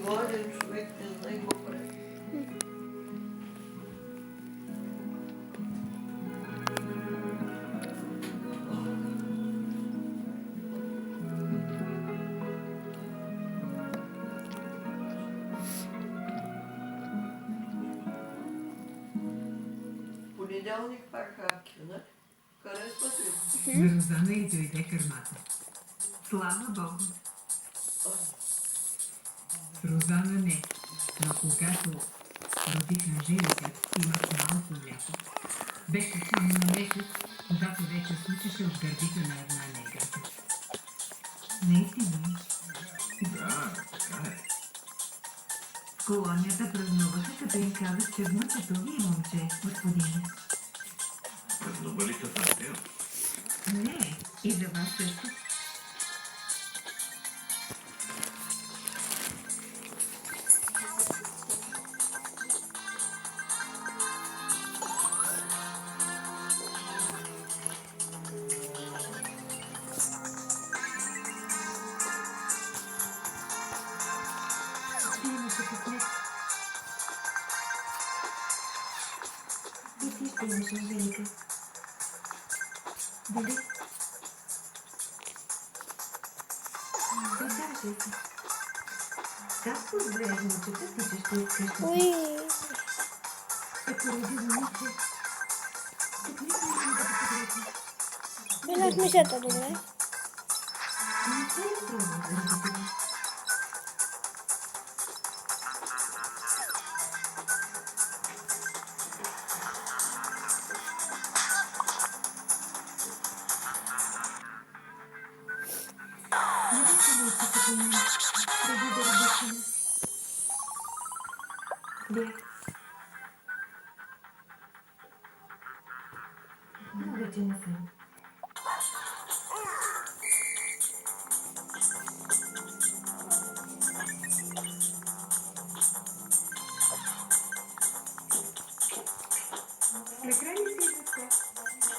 Olha, schmeckt das nicht. Понеделник пак хапки, не? Харесва ти? За Розана и дойде кърмата. Слава Богу! С Розана не, но когато родиха Жилите, имах малко мляко. Беше само на месец, когато вече случеше от гърдите на една негата. Наистина ли? Да, така е. В колонията празнуваха, като им казах, че внучето ви е момче, господине. Празнували са за теб. Не, и за вас също. Имаше късмет. И ти ще имаш Анжелика. Дали? Докажи се. Както зле внучета, ти че ще откъща. Ако роди момиче, тук никой не да потреби. Гледах мишата, добре. Не се е трудно заради това. Не беше ли си като мен, преди да родиш нас? Бях. Но вече не съм. Накрая ли си изясня?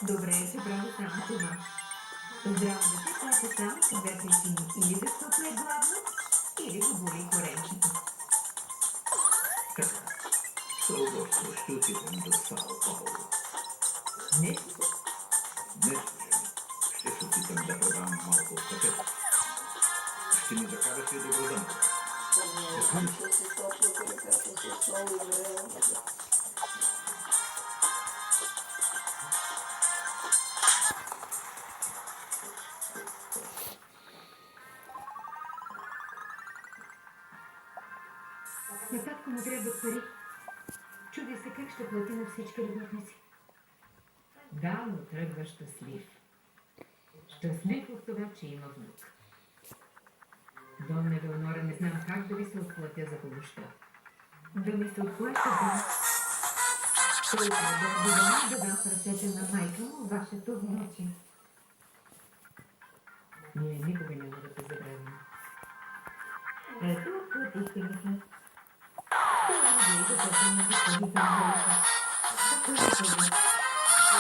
Добре е, че прави само това. Здраво дете плаче само по две причини. Или защото е гладно, или го боли коремчето. Така. С удоволствие ще отидем до Сао Пауло. Днес Днес, ще се опитам да продам малко от кафето. Ще ми закараш ли до града? Ще си топля ръката с много време. на татко му трябват пари. Чуди се как ще плати на всички работници. Да, но тръгва щастлив. Щастлив от това, че има внук. Донна Елеонора, не знам как да ви се отплатя за помощта. Да ми се отплаща да... Толкова да дам в ръцете на майка му вашето внуче. Ние никога няма да те забравим. Ето, отплатихте ми се. Това да започвам на господин Анжелика. Какво е това?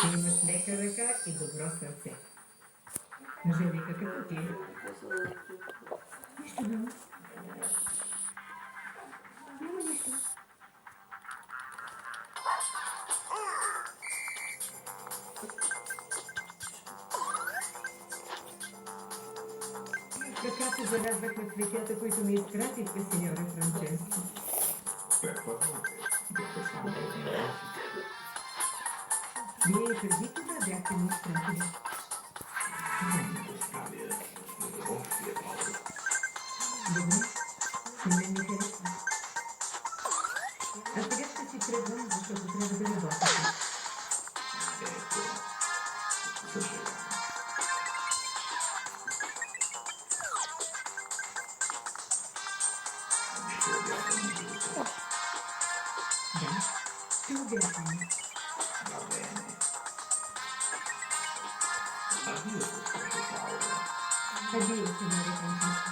Ти имаш лека ръка и добро сърце. Анжелика, какво ти е? Нищо няма. Няма нищо. Така се забелязвахме цветята, които ми изпратихте, сеньоре Франческо. Перфа, докато само да знаеш. Вие и преди това бяхте ми изпратили. Не доставя с удоволствие, Пауло. Добре, на мен ми харесва. А сега ще си тръгвам, защото трябва да работя. Ето, съжалявам. Ще обядам жилото. Да, ще обясня. Va bene. Addio, professor Paolo. Addio, signore Francesco.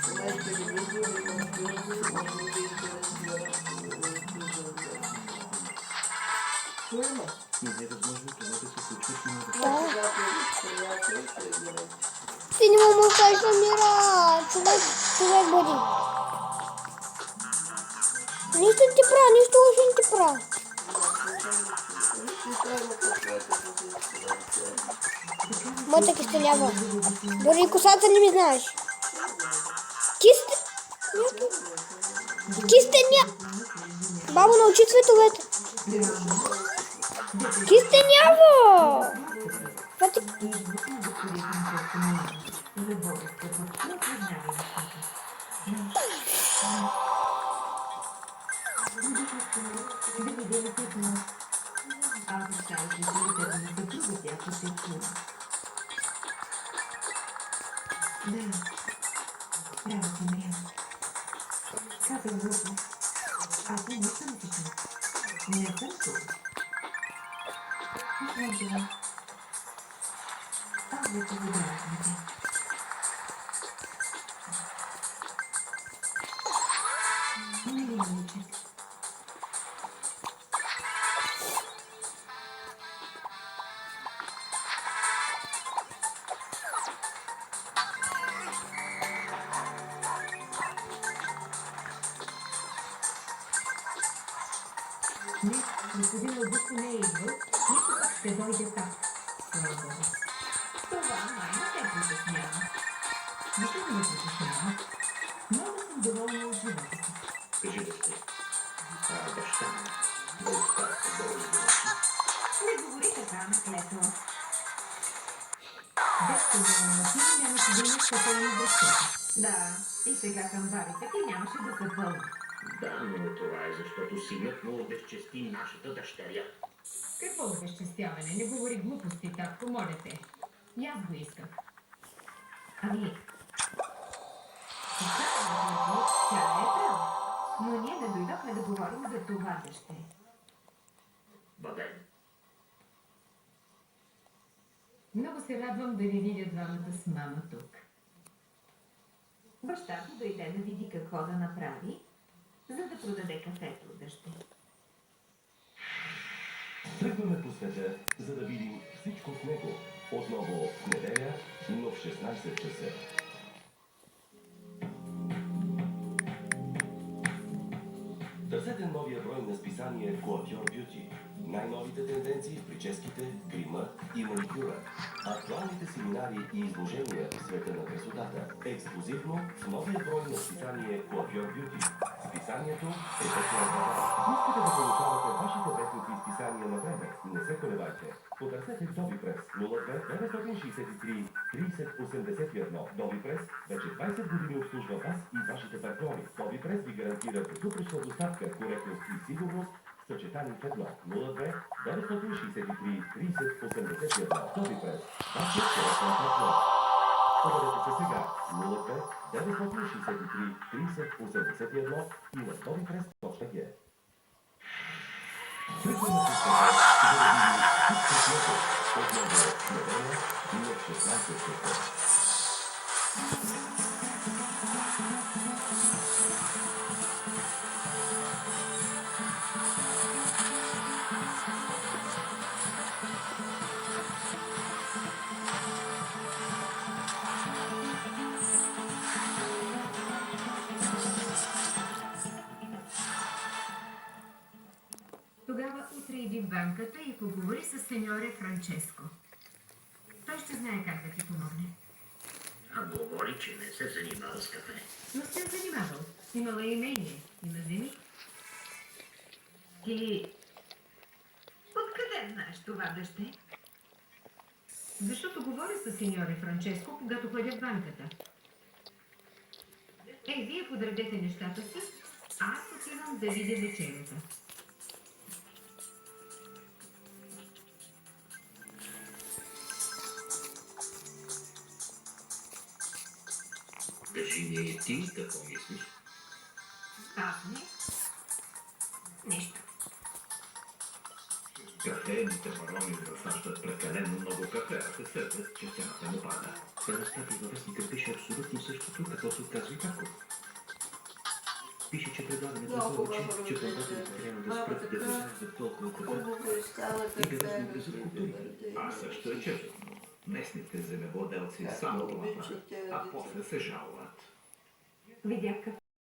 Знаете, телевизор, той ще умира. Човек бъди. Нищо не ти правя, нищо лошо не ти правя. Моята кистенява. Дори и косата не ми знаеш. Кистеня. Бабо, научи цветовете. Кистеняво. Това ти... Не, господин Лъбуско не е идвал, нито пък ще дойде так. Слава Богу. Това май не те притеснява. Защо не ме притеснява? Много съм доволна от живота си. Кажи да сте. Баща ми. Българската българска. Не говори така, наклето. Детко, ти нямаше да имаш кафе дъщеря. Да, и сега камбарите ти нямаше да са пълни. Да, но това е защото синът му обезчести нашата дъщеря. Какво обезчестяване? Не говори глупости, татко, моля те. И аз го исках. Ами, тя е права. Но ние не дойдохме да говорим за това, дъще. Бабе, Много се радвам да ви видя двамата с мама тук. Баща ти дойде да види какво да направи, за да продаде кафето, дъще. Тръгваме по света, за да видим всичко в него. Отново в неделя, но в 16 часа. Търсете новия брой на списание Coiffure Beauty. Най-новите тенденции в прическите, грима и маникюра. Актуалните семинари и изложения в света на красотата. Ексклюзивно в новия брой на списание Coiffure Beauty. Списанието е вече на пазара. Искате да получавате вашите вестници и списания на време? Не се колебайте. Потърсете Доби Прес 02 963 3081. Доби Прес вече 20 години обслужва вас и вашите партньори. Доби Прес ви гарантира безупречна доставка, коректност и сигурност в съчетани в едно. 02 963 3081. Доби Прес. Вашият коректен партньор. Обадете се сега 02 963 3081 и на dobipress.г. Тръгваме по света, за да видим всичко в него. Отново в неделя и в 16 часа. Тогава утре иди в банката и поговори с сеньоре Франческо. Той ще знае как да ти помогне. а говори, че не се занимава с кафе. Но се е занимавал. Имала имение. Има земи. Ти... Откъде знаеш това, дъще? Защото говоря с сеньоре Франческо, когато ходя в банката. Вие подредете нещата си, а аз отивам да видя вечерята. Кажи ми ти какво мислиш? Аз не. Нищо. Кафените барони захващат прекалено много кафе, а се сетят, че цената му пада. Тази статия във вестника пише абсолютно същото, какво се отказва и Каков. Пише, че предлагането е повече, че платателите трябва да спрат да произвеждат толкова кафе и да разнообразят култури. А също е честно. Местните земевладелци само плакат, а после се жалват. Видях какво